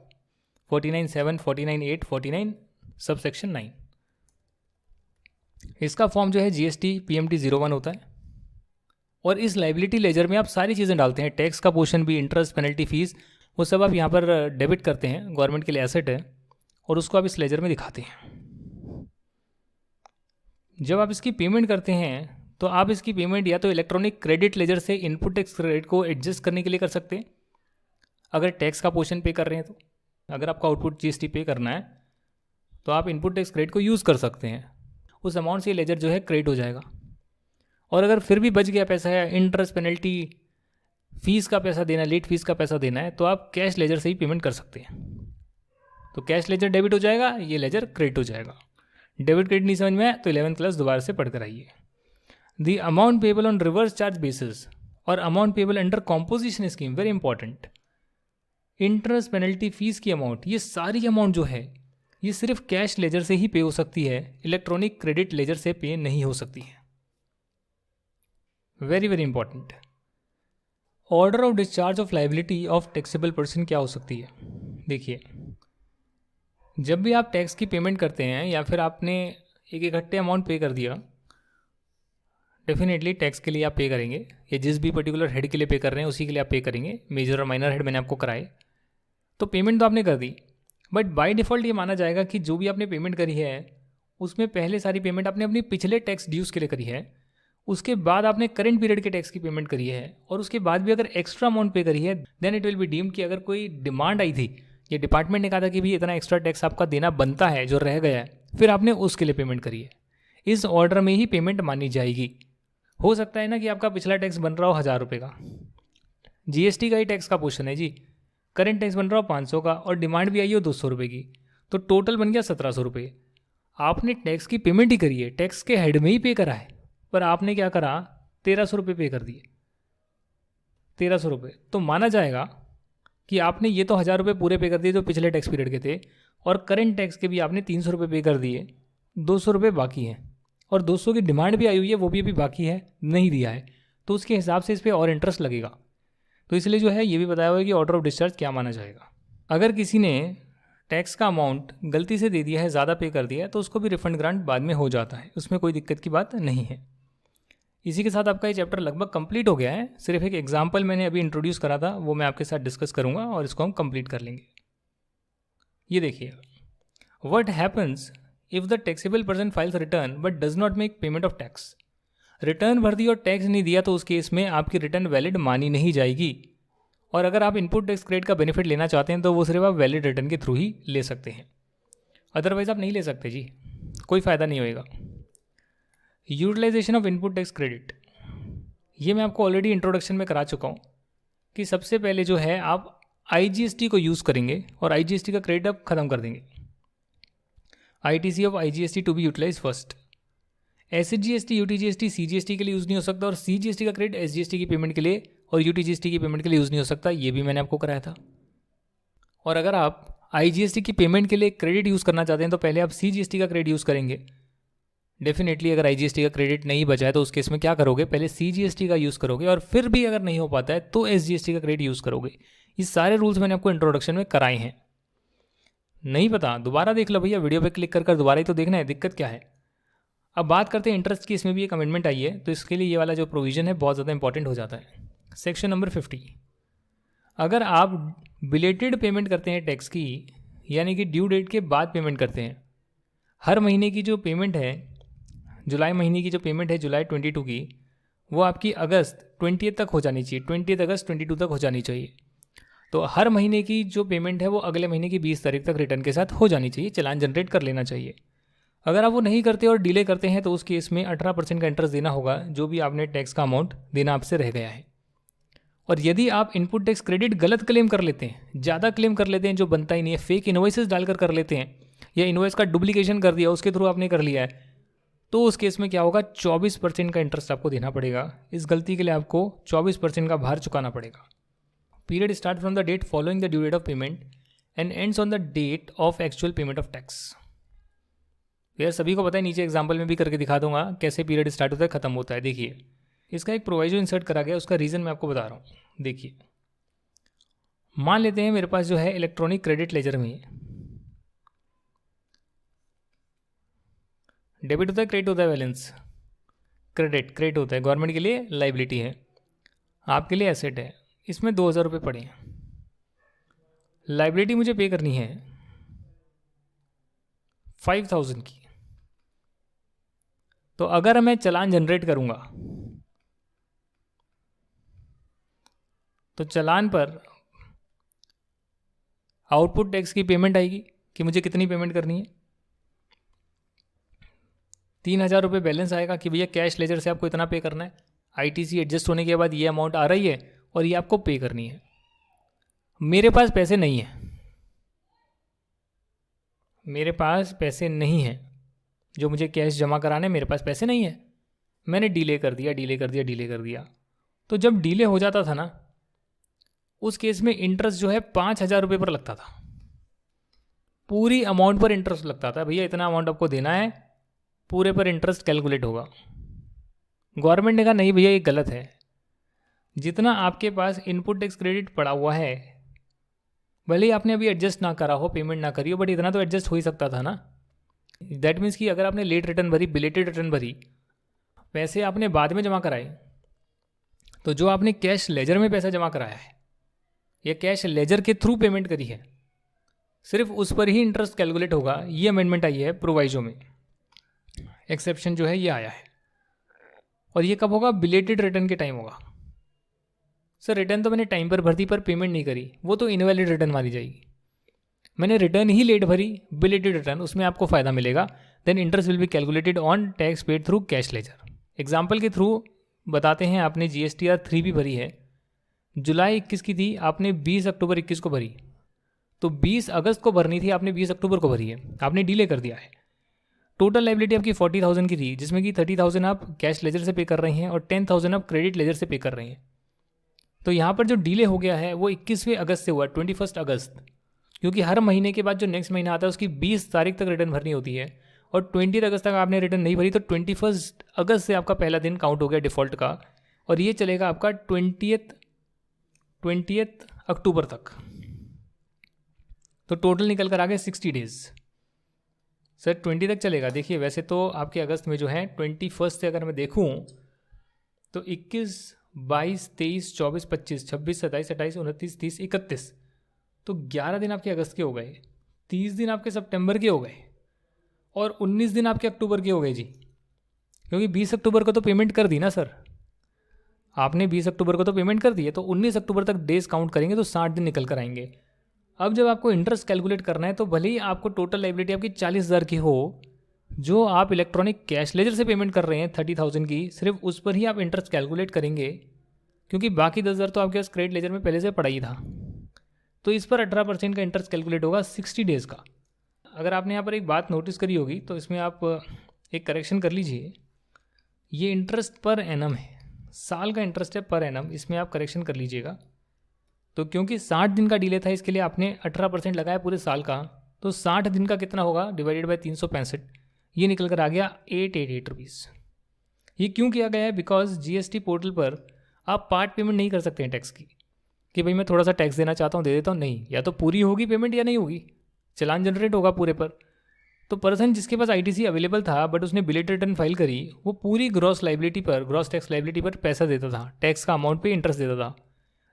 49, 7, 49, 8, 49 सब सेक्शन 9। इसका फॉर्म जो है GST PMT 01 होता है और इस लाइबिलिटी लेजर में आप सारी चीज़ें डालते हैं, टैक्स का पोर्शन भी, इंटरेस्ट पेनल्टी फीस, वो सब आप यहाँ पर डेबिट करते हैं, गवर्नमेंट के लिए एसेट है और उसको आप इस लेजर में दिखाते हैं। जब आप इसकी पेमेंट करते हैं तो आप इसकी पेमेंट या तो इलेक्ट्रॉनिक क्रेडिट लेजर से इनपुट टैक्स क्रेडिट को एडजस्ट करने के लिए कर सकते हैं अगर टैक्स का पोर्शन पे कर रहे हैं। तो अगर आपका आउटपुट GST पे करना है तो आप इनपुट टैक्स क्रेडिट को यूज़ कर सकते हैं, उस अमाउंट से लेजर जो है क्रेडिट हो जाएगा। और अगर फिर भी बच गया पैसा है, इंटरेस्ट पेनल्टी फीस का पैसा देना, लेट फीस का पैसा देना है, तो आप कैश लेजर से ही पेमेंट कर सकते हैं। तो कैश लेजर डेबिट हो जाएगा, ये लेजर क्रेडिट हो जाएगा। डेबिट क्रेडिट नहीं समझ में आया तो 11th क्लास दोबारा से पढ़कर आइए। The amount payable on reverse charge basis और amount payable under composition scheme, very important. Interest, penalty, fees की अमाउंट, ये सारी अमाउंट जो है ये सिर्फ कैश लेजर से ही पे हो सकती है, इलेक्ट्रॉनिक क्रेडिट लेजर से पे नहीं हो सकती है। Very very important. Order of discharge of liability of taxable person क्या हो सकती है? देखिए, जब भी आप टैक्स की पेमेंट करते हैं या फिर आपने एक इकट्ठे अमाउंट पे कर दिया, डेफिनेटली टैक्स के लिए आप पे करेंगे, या जिस भी पर्टिकुलर हेड के लिए पे कर रहे हैं उसी के लिए आप पे करेंगे। मेजर और माइनर हेड मैंने आपको कराए, तो पेमेंट तो आपने कर दी, बट बाय डिफ़ॉल्ट ये माना जाएगा कि जो भी आपने पेमेंट करी है उसमें पहले सारी पेमेंट आपने अपनी पिछले टैक्स ड्यूज के लिए करी है, उसके बाद आपने करंट पीरियड के टैक्स की पेमेंट करी है, और उसके बाद भी अगर एक्स्ट्रा अमाउंट पे करी है then it will be deemed कि अगर कोई डिमांड आई थी, ये डिपार्टमेंट ने कहा था कि भी इतना एक्स्ट्रा टैक्स आपका देना बनता है जो रह गया है, फिर आपने उसके लिए पेमेंट करी है, इस ऑर्डर में ही पेमेंट मानी जाएगी। हो सकता है ना कि आपका पिछला टैक्स बन रहा हो 1000 रुपये का, जीएसटी का ही टैक्स का पोर्शन है जी, करंट टैक्स बन रहा हो 500 का और डिमांड भी आई हो 200 रुपये की, तो टोटल बन गया 1700 रुपये। आपने टैक्स की पेमेंट ही करी है, टैक्स के हेड में ही पे करा है, पर आपने क्या करा, 1300 रुपये पे कर दिए, 1300 रुपये। तो माना जाएगा कि आपने ये तो 1000 रुपये पूरे पे कर दिए जो पिछले टैक्स पीरियड के थे, और करंट टैक्स के भी आपने 300 रुपये पे कर दिए, 200 रुपये बाकी हैं, और 200 की डिमांड भी आई हुई है, वो भी अभी बाकी है, नहीं दिया है, तो उसके हिसाब से इस पर और इंटरेस्ट लगेगा। तो इसलिए जो है ये भी बताया हुआ है कि ऑर्डर ऑफ डिस्चार्ज क्या माना जाएगा। अगर किसी ने टैक्स का अमाउंट गलती से दे दिया है, ज़्यादा पे कर दिया है, तो उसको भी रिफंड ग्रांट बाद में हो जाता है, उसमें कोई दिक्कत की बात नहीं है। इसी के साथ आपका ये चैप्टर लगभग कंप्लीट हो गया है। सिर्फ एक एग्जाम्पल मैंने अभी इंट्रोड्यूस करा था, वो मैं आपके साथ डिस्कस करूँगा और इसको हम कंप्लीट कर लेंगे। ये देखिए, what happens if the taxable person files return but does not make payment of tax. Return भर दी और टैक्स नहीं दिया तो उस केस में आपकी रिटर्न वैलिड मानी नहीं जाएगी, और अगर आप इनपुट टैक्स क्रेडिट का बेनिफिट लेना चाहते हैं तो वो सिर्फ आप वैलिड रिटर्न के थ्रू ही ले सकते हैं, अदरवाइज आप नहीं ले सकते जी, कोई फ़ायदा नहीं होएगा। Utilisation of input tax credit, ये मैं आपको ऑलरेडी इंट्रोडक्शन में करा चुका हूँ कि सबसे पहले जो है आप आईजीएसटी को यूज़ करेंगे और आईजीएसटी का क्रेडिट आप ख़त्म कर देंगे। ITC of IGST to be utilise first. SGST, UTGST, CGST के लिए यूज़ नहीं हो सकता, और सीजीएसटी का क्रेडिट एसजीएसटी की पेमेंट के लिए और यूटीजीएसटी की पेमेंट के लिए यूज़ नहीं हो सकता, ये भी मैंने आपको कराया था। और अगर आप आईजीएसटी की पेमेंट के लिए क्रेडिट यूज़ करना चाहते हैं तो पहले आप सीजीएसटी का क्रेडिट यूज़ करेंगे। डेफिनेटली अगर आईजीएसटी का क्रेडिट नहीं बचा है तो उस केस में क्या करोगे, पहले सीजीएसटी का यूज़ करोगे, और फिर भी अगर नहीं हो पाता है तो एसजीएसटी का क्रेडिट यूज़ करोगे। ये सारे रूल्स मैंने आपको इंट्रोडक्शन में कराए हैं, नहीं पता दोबारा देख लो भैया, वीडियो पे क्लिक कर दोबारा ही तो देखना है, दिक्कत क्या है। अब बात करते हैं इंटरेस्ट की, इसमें भी एक अमेंडमेंट आई है, तो इसके लिए ये वाला जो प्रोविज़न है बहुत ज़्यादा इंपॉर्टेंट हो जाता है। सेक्शन नंबर 50, अगर आप बिलेटेड पेमेंट करते हैं टैक्स की, यानी कि ड्यू डेट के बाद पेमेंट करते हैं, हर महीने की जो पेमेंट है, जुलाई महीने की जो पेमेंट है जुलाई 22 की, वो आपकी अगस्त 20 तक हो जानी चाहिए, 20 अगस्त 22 तक हो जानी चाहिए। तो हर महीने की जो पेमेंट है वो अगले महीने की 20 तारीख तक रिटर्न के साथ हो जानी चाहिए, चालान जनरेट कर लेना चाहिए। अगर आप वो नहीं करते और डिले करते हैं तो उस केस में 18% का इंटरेस्ट देना होगा, जो भी आपने टैक्स का अमाउंट देना आपसे रह गया है। और यदि आप इनपुट टैक्स क्रेडिट गलत क्लेम कर लेते हैं, ज़्यादा क्लेम कर लेते हैं जो बनता ही नहीं है, फेक इनवॉइसेस डालकर कर लेते हैं, या इनवॉइस का डुप्लीकेशन कर दिया उसके थ्रू आपने कर लिया है, तो उस केस में क्या होगा, 24% का इंटरेस्ट आपको देना पड़ेगा। इस गलती के लिए आपको 24% का भार चुकाना पड़ेगा। Period start from the date following the due date of payment and ends on the date of actual payment of tax. यार सभी को पता है, नीचे एग्जाम्पल में भी करके दिखा दूंगा कैसे पीरियड स्टार्ट होता है खत्म होता है। देखिए, इसका एक प्रोवाइजो इंसर्ट करा गया, उसका रीज़न मैं आपको बता रहा हूँ। देखिए, मान लेते हैं मेरे पास जो है इलेक्ट्रॉनिक क्रेडिट लेजर में डेबिट होता है, क्रेडिट होता है, बैलेंस क्रेडिट होता है, गवर्नमेंट के लिए लाइबिलिटी है, आपके लिए एसेट है। इसमें 2000 रुपये पड़े हैं, लाइबिलिटी मुझे पे करनी है 5000 की। तो अगर मैं चालान जनरेट करूंगा तो चालान पर आउटपुट टैक्स की पेमेंट आएगी कि मुझे कितनी पेमेंट करनी है, 3000 रुपये बैलेंस आएगा कि भैया कैश लेजर से आपको इतना पे करना है, आईटीसी एडजस्ट होने के बाद ये अमाउंट आ रही है और ये आपको पे करनी है। मेरे पास पैसे नहीं है, मेरे पास पैसे नहीं हैं, जो मुझे कैश जमा कराने, मेरे पास पैसे नहीं है, मैंने डिले कर दिया। तो जब डिले हो जाता था ना, उस केस में इंटरेस्ट जो है 5,000 रुपये पर लगता था, पूरी अमाउंट पर इंटरेस्ट लगता था। भैया इतना अमाउंट आपको देना है, पूरे पर इंटरेस्ट कैलकुलेट होगा। गवर्नमेंट ने कहा नहीं भैया ये गलत है, जितना आपके पास इनपुट टैक्स क्रेडिट पड़ा हुआ है, भले ही आपने अभी एडजस्ट ना करा हो, पेमेंट ना करी हो, बट इतना तो एडजस्ट हो ही सकता था ना। दैट मीन्स कि अगर आपने लेट रिटर्न भरी, बिलेटेड रिटर्न भरी, पैसे आपने बाद में जमा कराए, तो जो आपने कैश लेजर में पैसा जमा कराया है या कैश लेजर के थ्रू पेमेंट करी है, सिर्फ उस पर ही इंटरेस्ट कैलकुलेट होगा। ये अमेंडमेंट आई है प्रोवाइजो में, एक्सेप्शन जो है ये आया है। और ये कब होगा? बिलेटेड रिटर्न के टाइम होगा। सर रिटर्न तो मैंने टाइम पर भर दी पर पेमेंट नहीं करी, वो तो इनवैलिड रिटर्न मानी जाएगी। मैंने रिटर्न ही लेट भरी, बिलेटेड रिटर्न, उसमें आपको फ़ायदा मिलेगा। Then interest will be calculated on tax paid through cash ledger. Example के थ्रू बताते हैं, आपने GSTR 3 भी भरी है, जुलाई 21 की थी, आपने 20 अक्टूबर 21 को भरी, तो 20 अगस्त को भरनी थी, आपने 20 अक्टूबर को भरी है, आपने डिले कर दिया है। टोटल लाइबिलिटी आपकी 40,000 की थी, जिसमें कि 30,000 आप कैश लेजर से पे कर रहे हैं और 10,000 आप क्रेडिट लेजर से पे कर रहे हैं। तो यहाँ पर जो डिले हो गया है वो 21वें अगस्त से हुआ, 21 अगस्त, क्योंकि हर महीने के बाद जो नेक्स्ट महीना आता है उसकी 20 तारीख तक रिटर्न भरनी होती है, और 20 अगस्त तक आपने रिटर्न नहीं भरी तो 21 अगस्त से आपका पहला दिन काउंट हो गया डिफ़ॉल्ट का, और ये चलेगा आपका 20 अक्टूबर तक। तो टोटल निकल कर आ गए 60 डेज़। सर 20 तक चलेगा। देखिए वैसे तो आपके अगस्त में जो है 21 से अगर मैं देखूँ तो 21, 22, 23, 24, 25, 26, 27, 28, 29, 30, 31, तो 11 दिन आपके अगस्त के हो गए, 30 दिन आपके सितंबर के हो गए, और 19 दिन आपके अक्टूबर के हो गए जी, क्योंकि 20 अक्टूबर को तो पेमेंट कर दी ना सर, आपने 20 अक्टूबर को तो पेमेंट कर दी है, तो 19 अक्टूबर तक डेज काउंट करेंगे तो 60 दिन निकल कर आएंगे। अब जब आपको इंटरेस्ट कैलकुलेट करना है तो भले ही आपको टोटल लाइबिलिटी आपकी 40,000 की हो, जो आप इलेक्ट्रॉनिक कैश लेजर से पेमेंट कर रहे हैं 30,000 की, सिर्फ उस पर ही आप इंटरेस्ट कैलकुलेट करेंगे, क्योंकि बाकी 10,000 तो आपके पास क्रेडिट लेजर में पहले से पड़ा ही था। तो इस पर 18% का इंटरेस्ट कैलकुलेट होगा 60 डेज़ का। अगर आपने यहाँ पर एक बात नोटिस करी होगी तो इसमें आप एक करेक्शन कर लीजिए, ये इंटरेस्ट पर एनम है, साल का इंटरेस्ट है पर एनम, इसमें आप करेक्शन कर लीजिएगा। तो क्योंकि 60 दिन का डिले था इसके लिए आपने 18% लगाया पूरे साल का, तो 60 दिन का कितना होगा डिवाइडेड बाय 365, ये निकल कर आ गया 888 रुपीज़। ये क्यों किया गया है? बिकॉज GST पोर्टल पर आप पार्ट पेमेंट नहीं कर सकते हैं टैक्स की, कि भाई मैं थोड़ा सा टैक्स देना चाहता हूँ दे देता हूँ, नहीं, या तो पूरी होगी पेमेंट या नहीं होगी, चलान जनरेट होगा पूरे पर। तो पर्सन जिसके पास ITC अवेलेबल था बट उसने बिलेटेड रिटर्न फाइल करी, वो पूरी ग्रॉस लाइबिलिटी पर, ग्रॉस टैक्स लाइबिलिटी पर पैसा देता था, टैक्स का अमाउंट पे इंटरेस्ट देता था।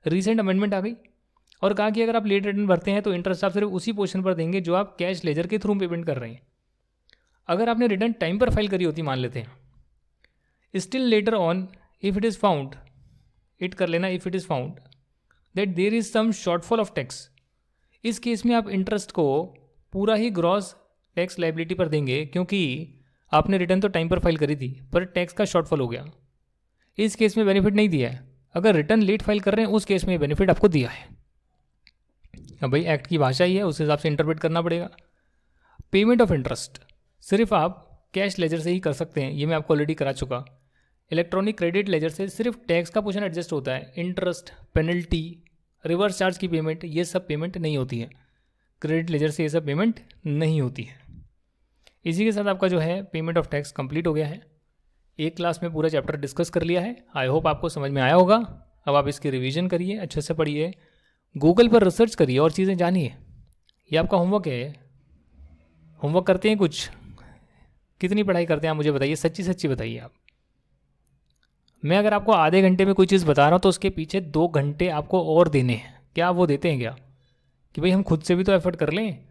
रीसेंट अमेंडमेंट आ गई और कहा कि अगर आप लेट रिटर्न भरते हैं तो इंटरेस्ट आप सिर्फ उसी पोर्शन पर देंगे जो आप कैश लेजर के थ्रू पेमेंट कर रहे हैं। अगर आपने रिटर्न टाइम पर फाइल करी होती, मान लेते हैं, still later on if it is found, it कर लेना, if it is found that there is some shortfall of tax, इस केस में आप इंटरेस्ट को पूरा ही ग्रॉस टैक्स लाइबिलिटी पर देंगे, क्योंकि आपने रिटर्न तो टाइम पर फाइल करी थी पर टैक्स का शॉर्टफॉल हो गया। इस केस में बेनिफिट नहीं दिया है, अगर रिटर्न लेट फाइल कर रहे हैं उस केस में बेनिफिट आपको दिया है। अब भाई एक्ट की भाषा ही है, उस हिसाब से इंटरप्रेट करना पड़ेगा। पेमेंट ऑफ इंटरेस्ट सिर्फ आप कैश लेजर से ही कर सकते हैं, ये मैं आपको ऑलरेडी करा चुका। इलेक्ट्रॉनिक क्रेडिट लेजर से सिर्फ टैक्स का पोर्शन एडजस्ट होता है, इंटरेस्ट, पेनल्टी, रिवर्स चार्ज की पेमेंट, ये सब पेमेंट नहीं होती है। क्रेडिट लेजर से ये सब पेमेंट नहीं होती है। इसी के साथ आपका जो है पेमेंट ऑफ टैक्स कंप्लीट हो गया है। एक क्लास में पूरा चैप्टर डिस्कस कर लिया है, आई होप आपको समझ में आया होगा। अब आप इसकी रिवीजन करिए, अच्छे से पढ़िए, गूगल पर रिसर्च करिए और चीज़ें जानिए। ये आपका होमवर्क है। होमवर्क करते हैं कुछ? कितनी पढ़ाई करते हैं आप मुझे बताइए, सच्ची सच्ची बताइए आप। मैं अगर आपको आधे घंटे में कोई चीज़ बता रहा हूँ तो उसके पीछे 2 घंटे आपको और देने हैं। क्या वो देते हैं क्या? कि भाई हम खुद से भी तो एफर्ट कर लें,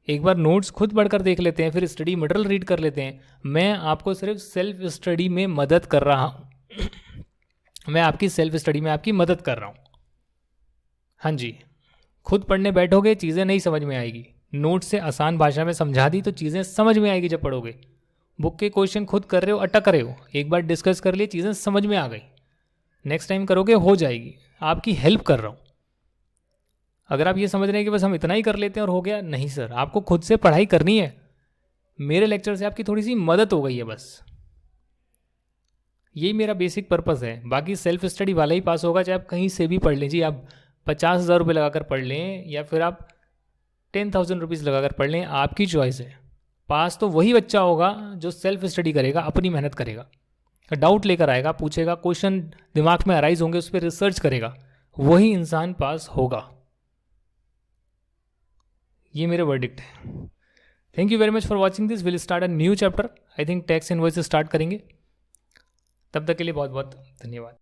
एक बार नोट्स खुद पढ़कर देख लेते हैं, फिर स्टडी मटेरियल रीड कर लेते हैं। मैं आपको सिर्फ सेल्फ स्टडी में मदद कर रहा हूँ मैं आपकी सेल्फ स्टडी में आपकी मदद कर रहा हूँ। हाँ जी, खुद पढ़ने बैठोगे चीज़ें नहीं समझ में आएगी, नोट से आसान भाषा में समझा दी तो चीज़ें समझ में आएगी जब पढ़ोगे। बुक के क्वेश्चन खुद कर रहे हो, अटक रहे हो, एक बार डिस्कस कर लिए, चीज़ें समझ में आ गई, नेक्स्ट टाइम करोगे हो जाएगी। आपकी हेल्प कर रहा हूँ। अगर आप ये समझ रहे हैं कि बस हम इतना ही कर लेते हैं और हो गया, नहीं सर, आपको खुद से पढ़ाई करनी है। मेरे लेक्चर से आपकी थोड़ी सी मदद हो गई है बस, यही मेरा बेसिक पर्पस है। बाकी सेल्फ स्टडी वाला ही पास होगा, चाहे आप कहीं से भी पढ़ लें जी। आप 50,000 रुपये लगा कर पढ़ लें या फिर आप 10,000 रुपीज़ लगा कर पढ़ लें, आपकी चॉइस है। पास तो वही बच्चा होगा जो सेल्फ स्टडी करेगा, अपनी मेहनत करेगा, डाउट लेकर आएगा, पूछेगा, क्वेश्चन दिमाग में अराइज होंगे, उस पर रिसर्च करेगा, वही इंसान पास होगा। ये मेरे वर्डिक्ट है। Thank you very much for watching this. Will start a new chapter, I think tax invoice start करेंगे। तब तक के लिए बहुत बहुत धन्यवाद।